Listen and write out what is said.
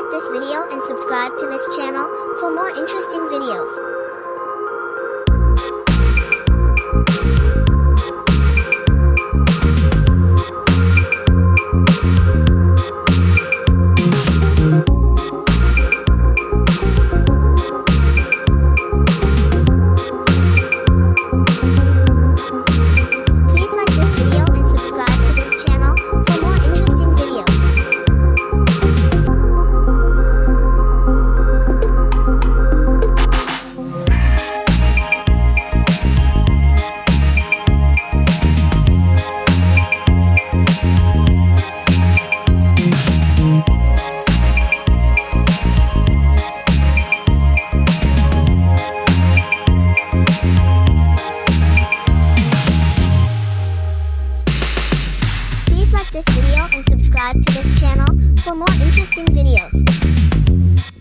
like this video and subscribe to this channel for more interesting videos. Please like this video and subscribe to this channel for more interesting videos. Please like this video and subscribe to this channel for more interesting videos.